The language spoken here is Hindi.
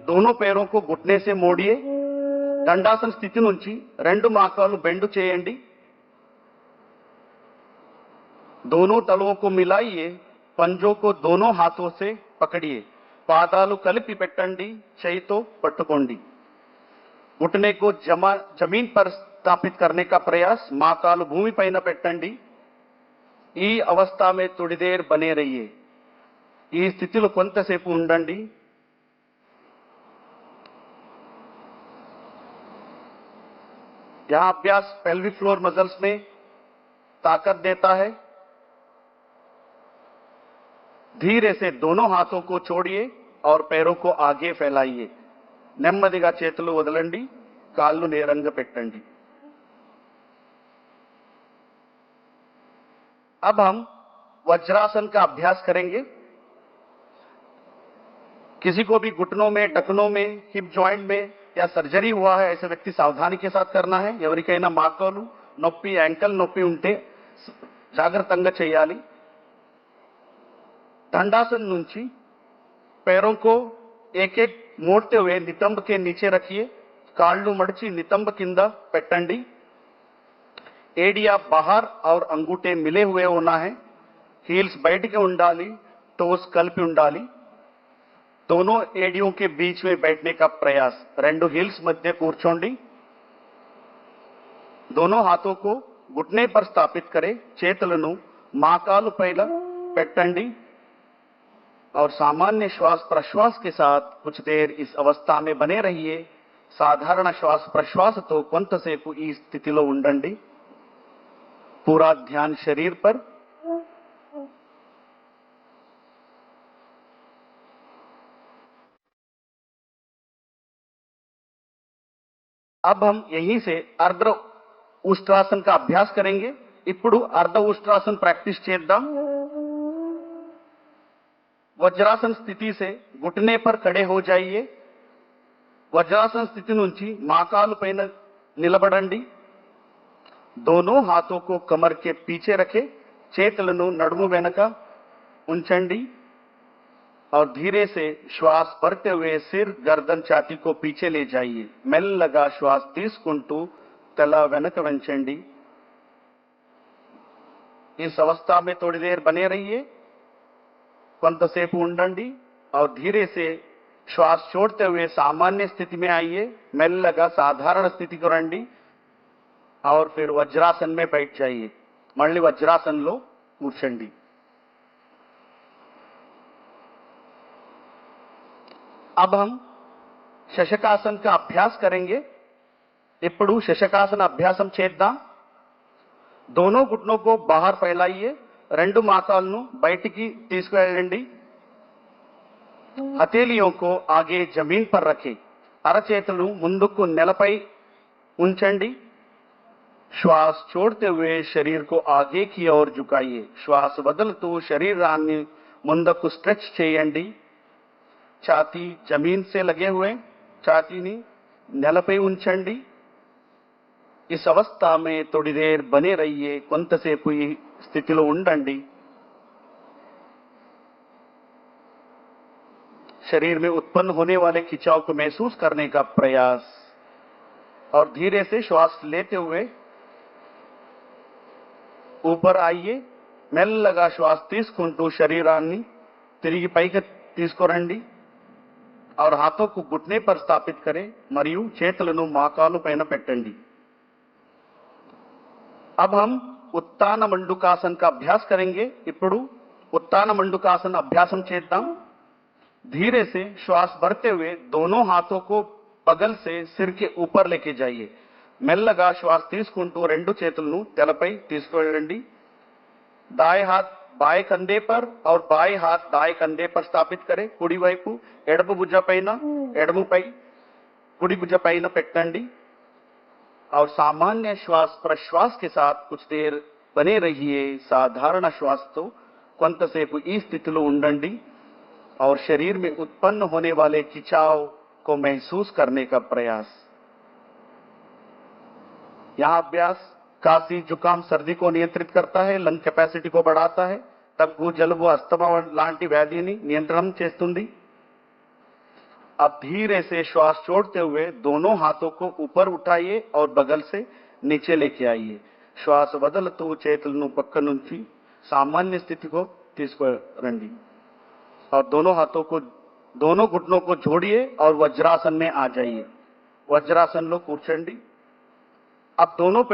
दोनों पैरों को घुटने से मोड़िए। దండాసన స్థితి నుంచి రెండు మోకాలు బెండ్ చేయండి। दोनों तलवों को मिलाइए, पंजों को दोनों हाथों से पकड़िए। పాదాలు కలిపి పెట్టండి, చేయితో పట్టుకోండి। घुटने को जमीन पर स्थापित करने का प्रयास, మోకాలు భూమిపైన పెట్టండి। ఈ అవస్థ में थोड़ी देर बने रहिए। ఈ స్థితిలో కొంతసేపు ఉండండి। यह अभ्यास पेल्विक फ्लोर मसल्स में ताकत देता है। धीरे से दोनों हाथों को छोड़िए और पैरों को आगे फैलाइए। నెమ్మదిగా చేతులు వదలండి, కాళ్ళు నేరంగా పెట్టండి। अब हम वज्रासन का अभ्यास करेंगे। किसी को भी घुटनों में, टखनों में, हिप जॉइंट में या सर्जरी हुआ है, ऐसे व्यक्ति सावधानी के साथ करना है। ఎవరికైనా మోకాలు నొప్పి, యాంకల్ నొప్పి ఉంటే జాగ్రత్తగా చేయాలి। దండాसन నుంచి पैरों को एक एक मोड़ते हुए नितंब के नीचे रखिए। కాళ్ళు మడిచి నితంబ కింద పెట్టండి। एडिया बाहर और अंगूठे मिले हुए होना है। हील्स బయట के ఉండాలి, टोस కలిపి ఉండాలి। दोनों एडियों के बीच में बैठने का प्रयास, రెండు हील्स मध्य కూర్చోండి। दोनों हाथों को घुटने पर स्थापित करें, చేతులను మోకాలు పైన పెట్టండి और सामान्य श्वास प्रश्वास के साथ कुछ देर इस अवस्था में बने रहिए। साधारण श्वास प्रश्वासతో కొంతసేపు ఈ స్థితిలో ఉండండి। पूरा ध्यान शरीर पर। अब हम यहीं से अर्ध उष्ट्रासन का अभ्यास करेंगे। ఇప్పుడు अर्ध उष्ट्रासन प्रैक्टिस చేద్దాం। वज्रासन स्थिति से घुटने पर खड़े हो जाइए। वज्रासन स्थिति నుంచి మోకాలు పైన నిలబడండి। दोनों हाथों को कमर के पीछे रखें, చేతులను నడుము వెనక ఉంచండి और धीरे से श्वास भरते हुए सिर, गर्दन, छाती को पीछे ले जाइए। మెల్లగా श्वास తీసుకుంటూ తల వెనక వంచండి। इस अवस्था में थोड़ी देर बने रहिए। కొంతసేపు ఉండండి और धीरे से श्वास छोड़ते हुए सामान्य स्थिति में आइए। మెల్లగా साधारण स्थिति को రండి और फिर वज्रासन में बैठ जाइए। మళ్ళీ వజ్రాసనంలో కూర్చోండి। अब हम శశకాసన్ का अभ्यास करेंगे। ఇప్పుడు శశకాసన అభ్యాసం చేద్దాం। दोनों घुटनों को बाहर फैलाइए, రెండు మోకాళ్ళను బయటికి తీసుకెళ్ళండి। हथेलियों को आगे जमीन पर रखें, అరచేతులు ముందుకు నేలపై ఉంచండి। श्वास छोड़ते हुए शरीर को आगे की ओर झुकाइए। श्वास వదులుతూ శరీరాన్ని ముందుకు స్ట్రెచ్ చేయండి। छाती जमीन से लगे हुए, छातीని నేలపై ఉంచండి। इस अवस्था में थोड़ी देर बने रहिए। కొంతసేపు ఈ స్థితిలో ఉండండి। शरीर में उत्पन्न होने वाले खिंचाव को महसूस करने का प्रयास और धीरे से श्वास लेते हुए ऊपर आइए। మెల్లగా శ్వాస తీసుకుంటూ శరీరాన్ని తిరిగి పైకి తీసుకురండి और हाथों को घुटने पर स्थापित करें మరియు చేతులను మోకాలు పైన పెట్టండి। अब हम उत्तान मंडूकासन का अभ्यास करेंगे। ఇప్పుడు उत्तान मंडूकासन अभ्यासం చేద్దాం। धीरे से श्वास भरते हुए दोनों हाथों को बगल से सिर के ऊपर लेके जाइए। మెల్లగా శ్వాస తీసుకుంటూ రెండు చేతులను తలపై తీసుకెళ్ళండి। दाएं हाथ बाएं कंधे पर और बाएं हाथ दाएं कंधे पर स्थापित करें। కుడి వైపు ఎడమ భుజ పైన, ఎడమపై కుడి భుజ పైన పెట్టండి और सामान्य श्वास प्रश्वास के साथ कुछ देर बने रहिए। साधारण श्वासతో కొంతసేపు ఈ స్థితిలో ఉండండి और शरीर में उत्पन्न होने वाले खिंचाव को महसूस करने का प्रयास। यह अभ्यास खांसी, जुकाम, सर्दी को नियंत्रित करता है, లంగ్ కెపాసిటీ को बढ़ाता है, దగ్గు, జలుబు, అస్తమా లాంటి వ్యాధిని నియంత్రణ చేస్తుంది। अब धीरे से श्वास छोड़ते हुए दोनों हाथों को ऊपर उठाइए और बगल से नीचे लेके आइए. श्वास వదులుతూ చేతులను పక్క నుంచి सामान्य स्थिति को తీసుకురండి. और दोनों घुटनों को जोड़िए और वज्रासन में आ जाइए. वज्रासन लो కూర్చోండి. अब दोनों